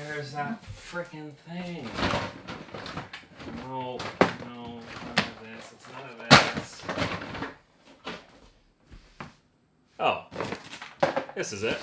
Where's that freaking thing? No, none of this. It's none of this. Oh, this is it.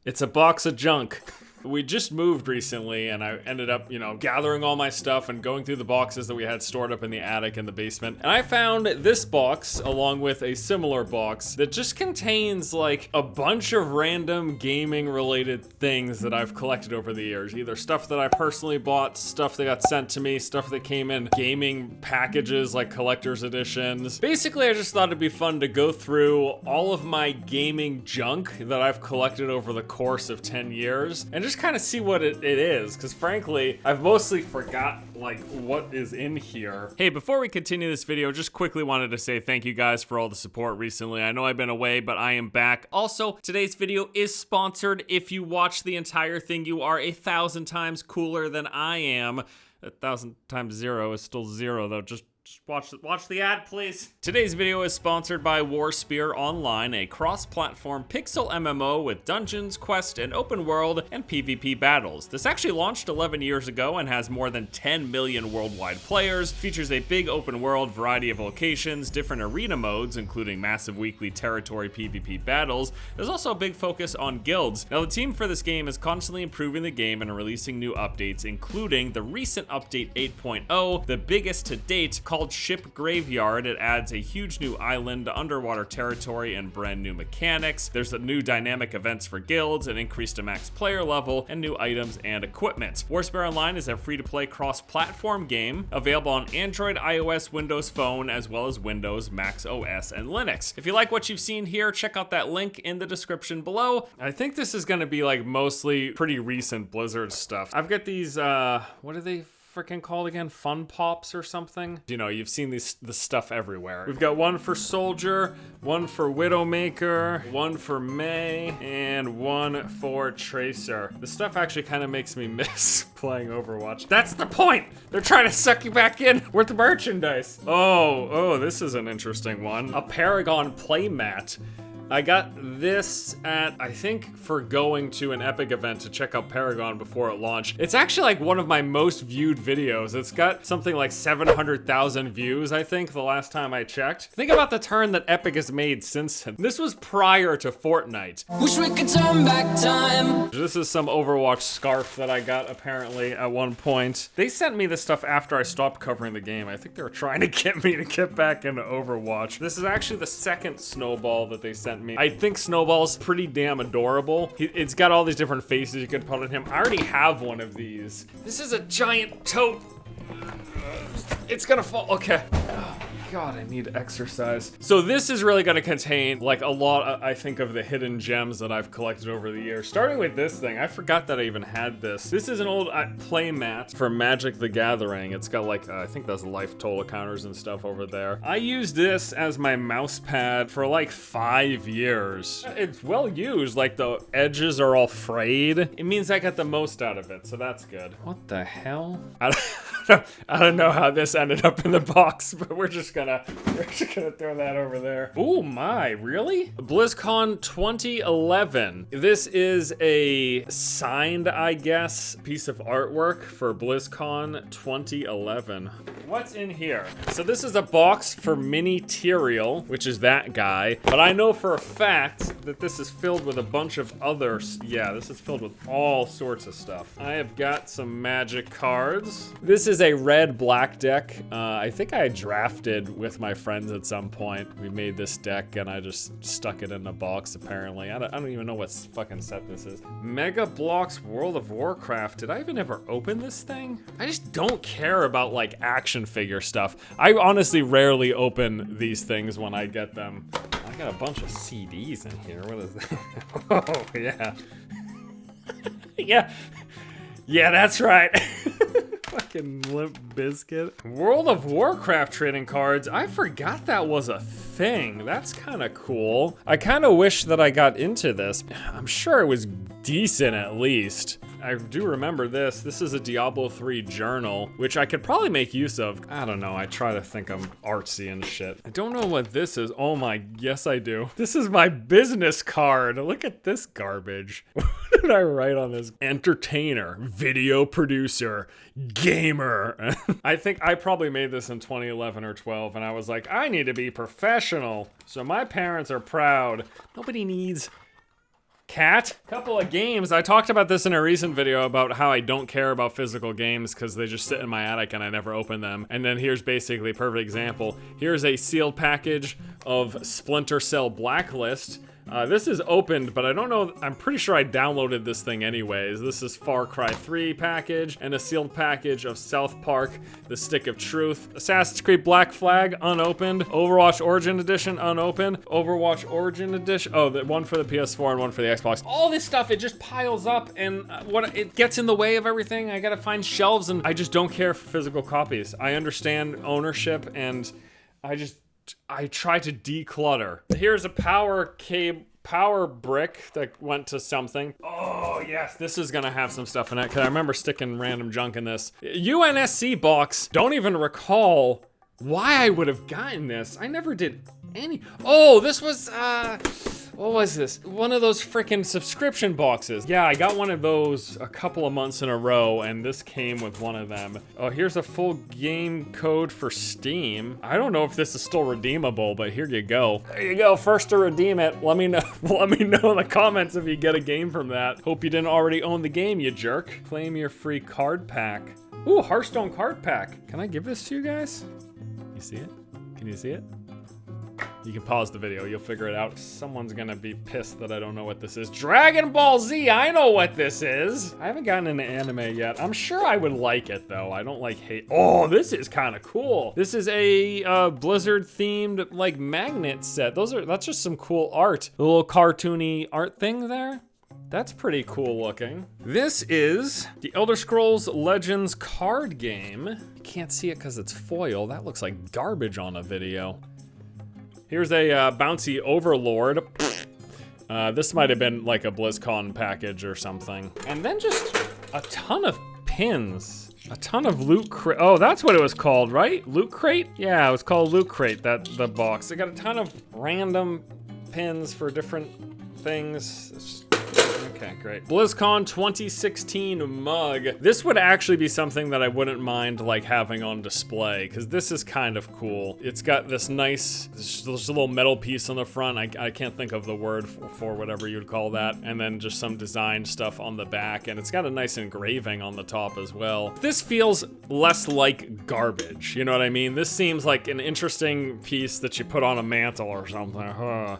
It's a box of junk. We just moved recently, and I ended up, gathering all my stuff and going through the boxes that we had stored up in the attic and the basement. And I found this box, along with a similar box, that just contains, like, a bunch of random gaming-related things that I've collected over the years. Either stuff that I personally bought, stuff that got sent to me, stuff that came in gaming packages, like collector's editions. Basically, I just thought it'd be fun to go through all of my gaming junk that I've collected over the course of 10 years, and just kind of see what it is, because frankly, I've mostly forgot like what is in here. Hey, before we continue this video, just quickly wanted to say thank you guys for all the support recently. I know I've been away, but I am back. Also, today's video is sponsored. If you watch the entire thing, you are 1,000 times cooler than I am. 1,000 times 0 is still 0 though. Just watch the ad, please. Today's video is sponsored by Warspear Online, a cross-platform pixel MMO with dungeons, quest, and open world and PvP battles. This actually launched 11 years ago and has more than 10 million worldwide players, features a big open world, variety of locations, different arena modes, including massive weekly territory PvP battles. There's also a big focus on guilds. Now, the team for this game is constantly improving the game and releasing new updates, including the recent update 8.0, the biggest to date, called Ship Graveyard. It adds a huge new island, underwater territory, and brand new mechanics. There's a new dynamic events for guilds, an increase to max player level, and new items and equipment. Warspear Online is a free-to-play cross-platform game available on Android, iOS, Windows Phone, as well as Windows, Mac OS, and Linux. If you like what you've seen here, check out that link in the description below. I think this is gonna be like mostly pretty recent Blizzard stuff. I've got these, what are they freaking called again? Fun Pops or something? You know, you've seen this stuff everywhere. We've got one for Soldier, one for Widowmaker, one for May, and one for Tracer. This stuff actually kind of makes me miss playing Overwatch. That's the point! They're trying to suck you back in with the merchandise. Oh, this is an interesting one. A Paragon playmat. I got this at, I think, for going to an Epic event to check out Paragon before it launched. It's actually like one of my most viewed videos. It's got something like 700,000 views, I think, the last time I checked. Think about the turn that Epic has made since then. This was prior to Fortnite. Wish we could turn back time. This is some Overwatch scarf that I got apparently at one point. They sent me this stuff after I stopped covering the game. I think they were trying to get me to get back into Overwatch. This is actually the second Snowball that they sent me. I think Snowball's pretty damn adorable. It's got all these different faces you could put on him. I already have one of these. This is a giant tote. It's gonna fall, okay. God, I need exercise. So this is really gonna contain like a lot, I think, of the hidden gems that I've collected over the years. Starting with this thing, I forgot that I even had this. This is an old play mat for Magic the Gathering. It's got like, I think those life total counters and stuff over there. I used this as my mouse pad for like 5 years. It's well used, like the edges are all frayed. It means I got the most out of it, so that's good. What the hell? I don't know how this ended up in the box, but we're just gonna throw that over there. Oh my, really? Blizzcon 2011. This is a signed, I guess, piece of artwork for Blizzcon 2011. What's in here? So this is a box for mini Tyrael, which is that guy, but I know for a fact that this is filled with a bunch of others. Yeah, this is filled with all sorts of stuff. I have got some Magic cards. This is a red-black deck. I think I drafted with my friends at some point. We made this deck and I just stuck it in a box apparently. I don't even know what fucking set this is. Mega Bloks World of Warcraft. Did I even ever open this thing? I just don't care about like action figure stuff. I honestly rarely open these things when I get them. I got a bunch of CDs in here. What is that? Oh yeah. Yeah, that's right. Fucking Limp Bizkit. World of Warcraft trading cards. I forgot that was a thing. That's kind of cool. I kind of wish that I got into this. I'm sure it was decent at least. I do remember this. This is a Diablo 3 journal, which I could probably make use of. I don't know, I try to think I'm artsy and shit. I don't know what this is. Oh my, yes I do. This is my business card. Look at this garbage. What did I write on this? Entertainer, video producer, gamer. I think I probably made this in 2011 or 12, and I was like, I need to be professional. So my parents are proud. Nobody needs cat. Couple of games. I talked about this in a recent video about how I don't care about physical games because they just sit in my attic and I never open them. And then here's basically a perfect example. Here's a sealed package of Splinter Cell Blacklist. This is opened, but I don't know, I'm pretty sure I downloaded this thing anyways. This is Far Cry 3 package and a sealed package of South Park, The Stick of Truth, Assassin's Creed Black Flag, unopened, Overwatch Origin Edition, unopened, Overwatch Origin Edition, oh, the one for the PS4 and one for the Xbox. All this stuff, it just piles up and it gets in the way of everything. I gotta find shelves and I just don't care for physical copies. I understand ownership and I try to declutter. Here's a power brick that went to something. Oh yes, this is gonna have some stuff in it because I remember sticking random junk in this. UNSC box, don't even recall why I would have gotten this. I never did any. Oh, this was, what was this? One of those freaking subscription boxes. Yeah, I got one of those a couple of months in a row, and this came with one of them. Oh, here's a full game code for Steam. I don't know if this is still redeemable, but here you go. There you go, first to redeem it. Let me know, let me know in the comments if you get a game from that. Hope you didn't already own the game, you jerk. Claim your free card pack. Ooh, Hearthstone card pack. Can I give this to you guys? You see it? Can you see it? You can pause the video, you'll figure it out. Someone's gonna be pissed that I don't know what this is. Dragon Ball Z, I know what this is. I haven't gotten into anime yet. I'm sure I would like it though. I don't like hate. Oh, this is kind of cool. This is a Blizzard themed like magnet set. That's just some cool art. A little cartoony art thing there. That's pretty cool looking. This is the Elder Scrolls Legends card game. You can't see it because it's foil. That looks like garbage on a video. Here's a bouncy overlord. This might have been like a BlizzCon package or something. And then just a ton of pins. A ton of loot crate. Oh, that's what it was called, right? Loot crate? Yeah, it was called loot crate, the box. It got a ton of random pins for different things. Okay, great. BlizzCon 2016 mug. This would actually be something that I wouldn't mind like having on display because this is kind of cool. It's got this nice, this little metal piece on the front. I can't think of the word for whatever you'd call that. And then just some design stuff on the back. And it's got a nice engraving on the top as well. This feels less like garbage. You know what I mean? This seems like an interesting piece that you put on a mantle or something. Huh.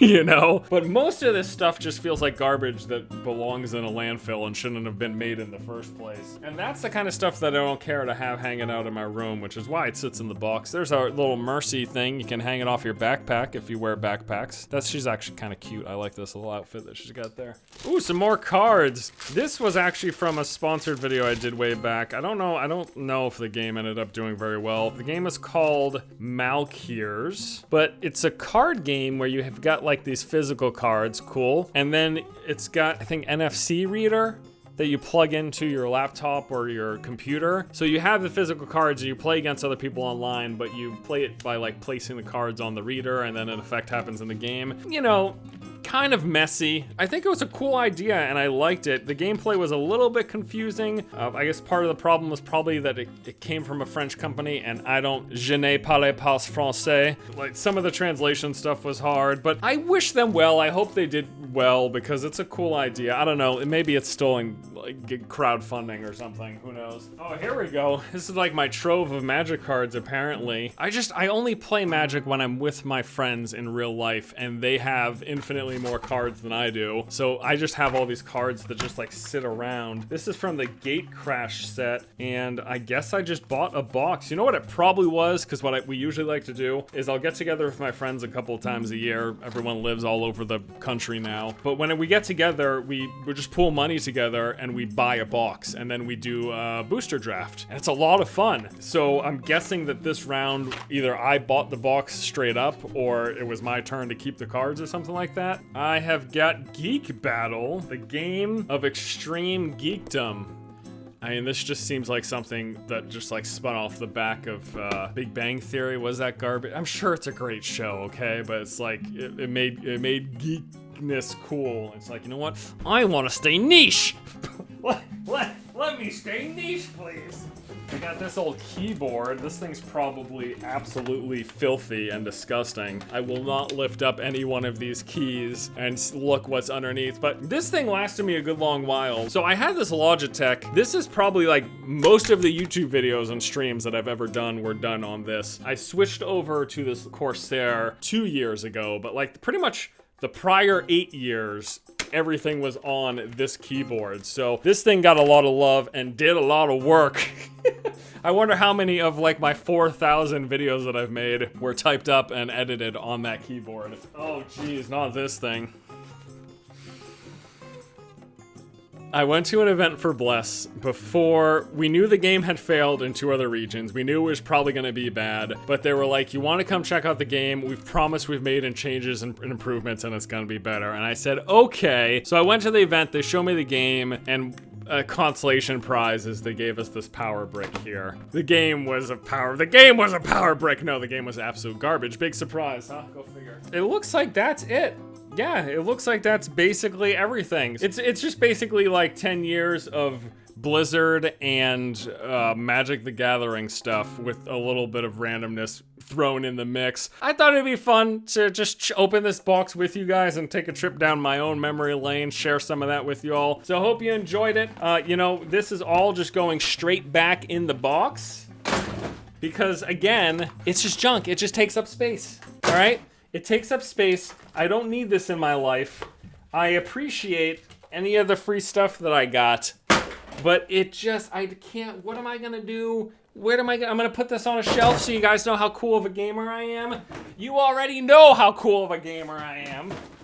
You know? But most of this stuff just feels like garbage that belongs in a landfill and shouldn't have been made in the first place. And that's the kind of stuff that I don't care to have hanging out in my room, which is why it sits in the box. There's our little Mercy thing. You can hang it off your backpack if you wear backpacks. She's actually kind of cute. I like this little outfit that she's got there. Ooh, some more cards. This was actually from a sponsored video I did way back. I don't know if the game ended up doing very well. The game is called Malky, but it's a card game where you have got like these physical cards, cool. And then it's got, I think, NFC reader that you plug into your laptop or your computer. So you have the physical cards and you play against other people online, but you play it by like placing the cards on the reader and then an effect happens in the game. You know, kind of messy. I think it was a cool idea and I liked it. The gameplay was a little bit confusing. I guess part of the problem was probably that it came from a French company and je ne parle pas français. Like some of the translation stuff was hard, but I wish them well. I hope they did well because it's a cool idea. I don't know, maybe it's still in like crowdfunding or something, who knows. Oh, here we go. This is like my trove of Magic cards apparently. I only play Magic when I'm with my friends in real life and they have infinitely more cards than I do. So I just have all these cards that just like sit around. This is from the Gate Crash set and I guess I just bought a box. You know what it probably was? Because what we usually like to do is I'll get together with my friends a couple of times a year. Everyone lives all over the country now. But when we get together, we just pool money together and we buy a box and then we do a booster draft. And it's a lot of fun. So I'm guessing that this round, either I bought the box straight up or it was my turn to keep the cards or something like that. I have got Geek Battle, the game of extreme geekdom. I mean, this just seems like something that just like spun off the back of Big Bang Theory. Was that garbage? I'm sure it's a great show, okay? But it's like, it made geekness cool. It's like, you know what? I want to stay niche. Let me stay niche, please. I got this old keyboard. This thing's probably absolutely filthy and disgusting. I will not lift up any one of these keys and look what's underneath, but this thing lasted me a good long while. So I had this Logitech. This is probably like most of the YouTube videos and streams that I've ever done were done on this. I switched over to this Corsair 2 years ago, but like pretty much the prior 8 years, everything was on this keyboard. So this thing got a lot of love and did a lot of work. I wonder how many of like my 4,000 videos that I've made were typed up and edited on that keyboard. Oh geez, not this thing. I went to an event for Bless before we knew the game had failed in 2 other regions. We knew it was probably going to be bad, but they were like, you want to come check out the game? We've promised we've made changes and improvements and it's going to be better. And I said, okay. So I went to the event, they showed me the game, and a consolation prize is they gave us this power brick here. The game was a power brick. No, the game was absolute garbage. Big surprise, huh? Go figure. It looks like that's it. Yeah, it looks like that's basically everything. It's just basically like 10 years of Blizzard and Magic the Gathering stuff with a little bit of randomness thrown in the mix. I thought it'd be fun to just open this box with you guys and take a trip down my own memory lane, share some of that with you all. So I hope you enjoyed it. You know, this is all just going straight back in the box because, again, it's just junk. It just takes up space, all right? It takes up space. I don't need this in my life. I appreciate any of the free stuff that I got, but it just, I can't, what am I gonna do? I'm gonna put this on a shelf so you guys know how cool of a gamer I am. You already know how cool of a gamer I am.